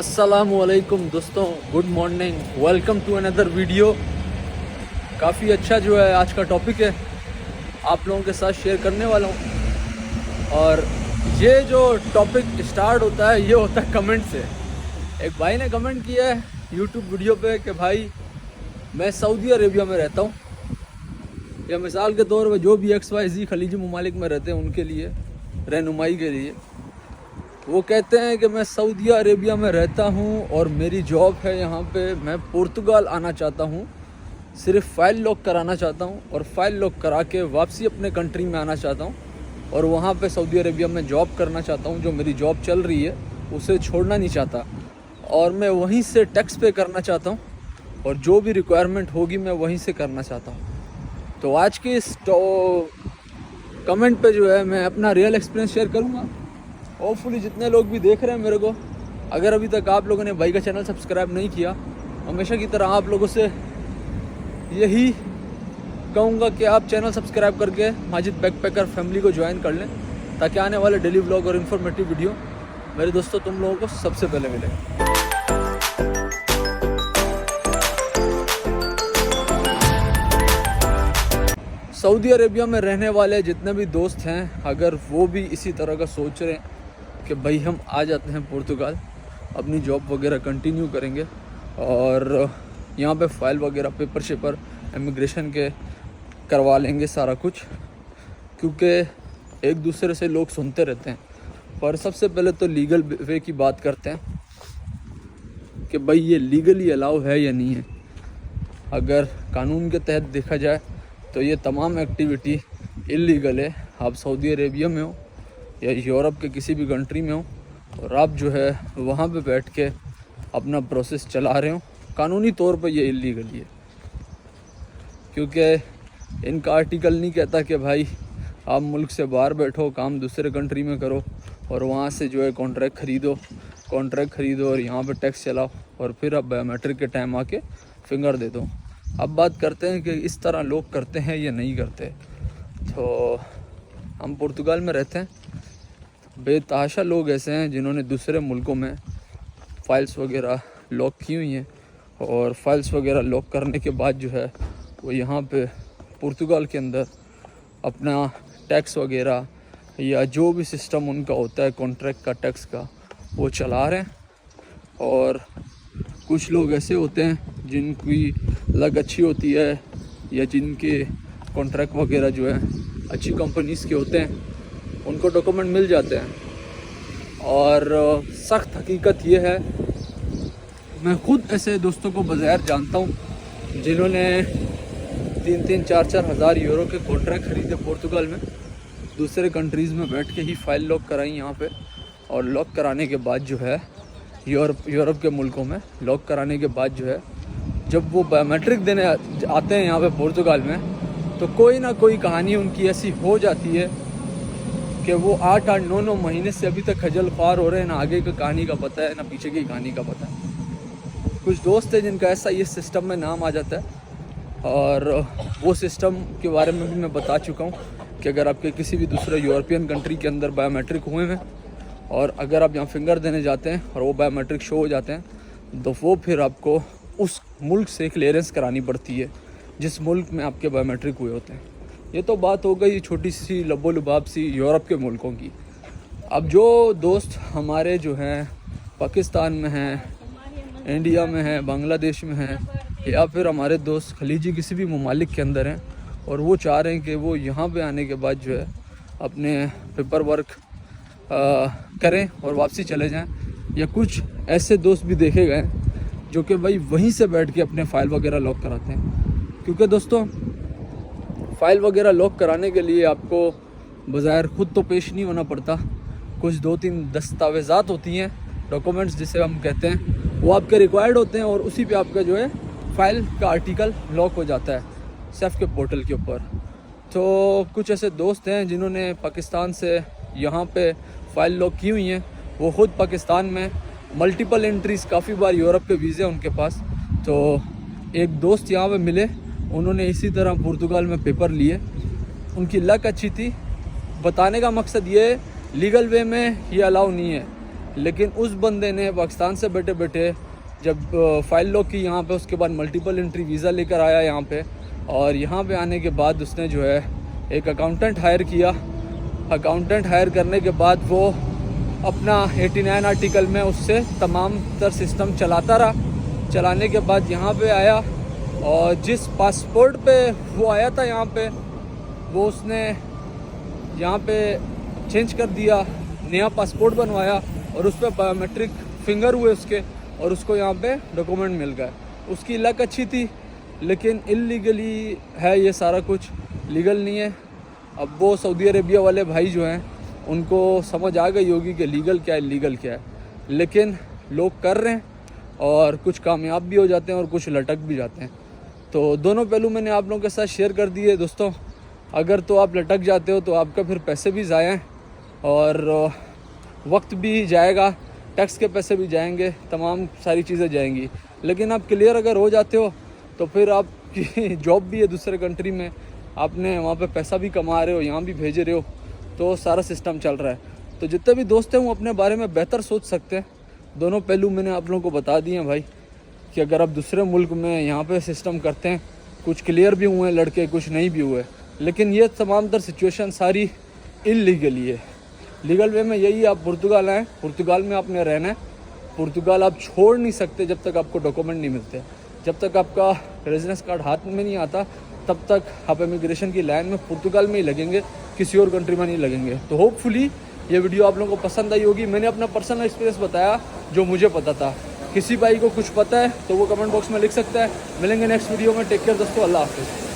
अस्सलामुअलैकुम दोस्तों, good morning, welcome to another video. काफ़ी अच्छा जो है आज का टॉपिक है, आप लोगों के साथ शेयर करने वाला हूँ। और ये जो टॉपिक स्टार्ट होता है ये होता है कमेंट से। एक भाई ने कमेंट किया है यूट्यूब वीडियो पे कि भाई मैं सऊदी अरेबिया में रहता हूँ, या मिसाल के तौर पर जो भी XYZ खलीजी ममालिक में रहते हैं उनके लिए रहनुमाई के लिए। वो कहते हैं कि मैं सऊदी अरेबिया में रहता हूँ और मेरी जॉब है यहाँ पे, मैं पुर्तगाल आना चाहता हूँ, सिर्फ फ़ाइल लॉक कराना चाहता हूँ और फ़ाइल लॉक करा के वापसी अपने कंट्री में आना चाहता हूँ और वहाँ पे सऊदी अरेबिया में जॉब करना चाहता हूँ। जो मेरी जॉब चल रही है उसे छोड़ना नहीं चाहता और मैं वहीं से टैक्स पे करना चाहता हूँ और जो भी रिक्वायरमेंट होगी मैं वहीं से करना चाहता हूँ। तो आज के इस कमेंट पे जो है मैं अपना रियल एक्सपीरियंस शेयर करूँगा। होपफुली जितने लोग भी देख रहे हैं मेरे को, अगर अभी तक आप लोगों ने भाई का चैनल सब्सक्राइब नहीं किया, हमेशा की तरह आप लोगों से यही कहूँगा कि आप चैनल सब्सक्राइब करके माजिद बैकपैकर फैमिली को ज्वाइन कर लें, ताकि आने वाले डेली व्लॉग और इन्फॉर्मेटिव वीडियो मेरे दोस्तों तुम लोगों को सबसे पहले मिले। सऊदी अरेबिया में रहने वाले जितने भी दोस्त हैं, अगर वो भी इसी तरह का सोच रहे हैं कि भाई हम आ जाते हैं पुर्तगाल, अपनी जॉब वगैरह कंटिन्यू करेंगे और यहाँ पे फ़ाइल वगैरह पेपर शेपर इमिग्रेशन के करवा लेंगे सारा कुछ, क्योंकि एक दूसरे से लोग सुनते रहते हैं। पर सबसे पहले तो लीगल वे की बात करते हैं कि भाई ये लीगली अलाउ है या नहीं है। अगर कानून के तहत देखा जाए तो ये तमाम एक्टिविटी इल्लीगल है। आप सऊदी अरेबिया में हो या यूरोप के किसी भी कंट्री में हो और आप जो है वहाँ पे बैठ के अपना प्रोसेस चला रहे हो, कानूनी तौर पर ये इल्लीगल है, क्योंकि इनका आर्टिकल नहीं कहता कि भाई आप मुल्क से बाहर बैठो, काम दूसरे कंट्री में करो और वहाँ से जो है कॉन्ट्रैक्ट ख़रीदो और यहाँ पे टैक्स चलाओ और फिर आप बायोमेट्रिक के टाइम आके फिंगर दे दो। अब बात करते हैं कि इस तरह लोग करते हैं या नहीं करते। तो हम पुर्तगाल में रहते हैं, बेतहाशा लोग ऐसे हैं जिन्होंने दूसरे मुल्कों में फ़ाइल्स वगैरह लॉक की हुई हैं और फाइल्स वगैरह लॉक करने के बाद जो है वो यहाँ पे पुर्तगाल के अंदर अपना टैक्स वगैरह या जो भी सिस्टम उनका होता है कॉन्ट्रैक्ट का, टैक्स का, वो चला रहे हैं। और कुछ लोग ऐसे होते हैं जिनकी लग अच्छी होती है या जिनके कॉन्ट्रैक्ट वगैरह जो है अच्छी कंपनीज़ के होते हैं, उनको डॉक्यूमेंट मिल जाते हैं। और सख्त हकीकत ये है, मैं ख़ुद ऐसे दोस्तों को बज़ाहिर जानता हूँ जिन्होंने 3-3, 4-4 हज़ार यूरो के कॉन्ट्रैक्ट ख़रीदे पुर्तगाल में, दूसरे कंट्रीज़ में बैठ के ही फ़ाइल लॉक कराई यहाँ पे। और लॉक कराने के बाद जो है यूरोप के मुल्कों में लॉक कराने के बाद जो है जब वो बायोमेट्रिक देने आते हैं यहाँ पे पुर्तगाल में, तो कोई ना कोई कहानी उनकी ऐसी हो जाती है कि वो 8-8, 9-9 महीने से अभी तक खजल ख्वार हो रहे हैं, ना आगे की कहानी का पता है ना पीछे की कहानी का पता है। कुछ दोस्त हैं जिनका ऐसा ये सिस्टम में नाम आ जाता है और वो सिस्टम के बारे में भी मैं बता चुका हूँ कि अगर आपके किसी भी दूसरे यूरोपियन कंट्री के अंदर बायोमेट्रिक हुए हैं और अगर आप यहाँ फिंगर देने जाते हैं और वो बायोमेट्रिक शो हो जाते हैं, तो वो फिर आपको उस मुल्क से क्लियरेंस करानी पड़ती है जिस मुल्क में आपके बायोमेट्रिक हुए होते हैं। ये तो बात हो गई छोटी सी लबो लुबाब सी यूरोप के मुल्कों की। अब जो दोस्त हमारे जो हैं पाकिस्तान में हैं, इंडिया में हैं, बांग्लादेश में हैं, या फिर हमारे दोस्त खलीजी किसी भी ममालिक के अंदर हैं और वो चाह रहे हैं कि वो यहाँ पे आने के बाद जो है अपने पेपर वर्क करें और वापसी चले जाएं, या कुछ ऐसे दोस्त भी देखे गए जो कि भाई वहीं से बैठ के अपने फ़ाइल वगैरह लॉक कराते हैं। क्योंकि दोस्तों फ़ाइल वगैरह लॉक कराने के लिए आपको बज़ाहिर ख़ुद तो पेश नहीं होना पड़ता, कुछ 2-3 दस्तावेज़ात होती हैं, डॉक्यूमेंट्स जिसे हम कहते हैं, वो आपके रिक्वायर्ड होते हैं और उसी पे आपका जो है फ़ाइल का आर्टिकल लॉक हो जाता है सेफ के पोर्टल के ऊपर। तो कुछ ऐसे दोस्त हैं जिन्होंने पाकिस्तान से यहाँ पे फ़ाइल लॉक की हुई हैं, वो ख़ुद पाकिस्तान में मल्टीपल एंट्रीज़, काफ़ी बार यूरोप के वीज़े उनके पास। तो एक दोस्त यहाँ पे मिले, उन्होंने इसी तरह पुर्तगाल में पेपर लिए, उनकी लक अच्छी थी। बताने का मकसद ये लीगल वे में ये अलाउ नहीं है, लेकिन उस बंदे ने पाकिस्तान से बैठे बैठे जब फ़ाइल लॉक की यहाँ पे, उसके बाद मल्टीपल एंट्री वीज़ा लेकर आया यहाँ पे, और यहाँ पे आने के बाद उसने जो है एक अकाउंटेंट हायर किया। अकाउंटेंट हायर करने के बाद वो अपना 89 आर्टिकल में उससे तमाम तर सिस्टम चलाता रहा। चलाने के बाद यहाँ पे आया, और जिस पासपोर्ट पे वो आया था यहाँ पे, वो उसने यहाँ पे चेंज कर दिया, नया पासपोर्ट बनवाया, और उस पर बायोमेट्रिक फिंगर हुए उसके, और उसको यहाँ पे डॉक्यूमेंट मिल गया। उसकी लक अच्छी थी, लेकिन इलीगली है ये सारा कुछ, लीगल नहीं है। अब वो सऊदी अरेबिया वाले भाई जो हैं उनको समझ आ गई होगी कि लीगल क्या है, लीगल क्या है, लेकिन लोग कर रहे हैं और कुछ कामयाब भी हो जाते हैं और कुछ लटक भी जाते हैं। तो दोनों पहलू मैंने आप लोगों के साथ शेयर कर दिए दोस्तों। अगर तो आप लटक जाते हो तो आपका फिर पैसे भी ज़ाया हैं और वक्त भी जाएगा, टैक्स के पैसे भी जाएंगे, तमाम सारी चीज़ें जाएंगी। लेकिन आप क्लियर अगर हो जाते हो तो फिर आपकी जॉब भी है दूसरे कंट्री में, आपने वहाँ पे पैसा भी कमा रहे हो, यहाँ भी भेज रहे हो, तो सारा सिस्टम चल रहा है। तो जितने भी दोस्त हैं वो अपने बारे में बेहतर सोच सकते हैं। दोनों पहलू मैंने आप लोगों को बता दिए हैं भाई, कि अगर आप दूसरे मुल्क में यहाँ पे सिस्टम करते हैं, कुछ क्लियर भी हुए हैं लड़के, कुछ नहीं भी हुए, लेकिन ये तमाम तर सिचुएशन सारी इलीगली है। लीगल वे में यही, आप पुर्तगाल आएँ, पुर्तगाल में आपने रहना है, पुर्तगाल आप छोड़ नहीं सकते जब तक आपको डॉक्यूमेंट नहीं मिलते। जब तक आपका रेजिडेंस कार्ड हाथ में नहीं आता तब तक आप इमिग्रेशन की लाइन में पुर्तगाल में ही लगेंगे, किसी और कंट्री में नहीं लगेंगे। तो होपफुली ये वीडियो आप लोगों को पसंद आई होगी। मैंने अपना पर्सनल एक्सपीरियंस बताया जो मुझे पता था। किसी भाई को कुछ पता है तो वो कमेंट बॉक्स में लिख सकता है। मिलेंगे नेक्स्ट वीडियो में। टेक केयर दोस्तों, अल्लाह हाफिज़।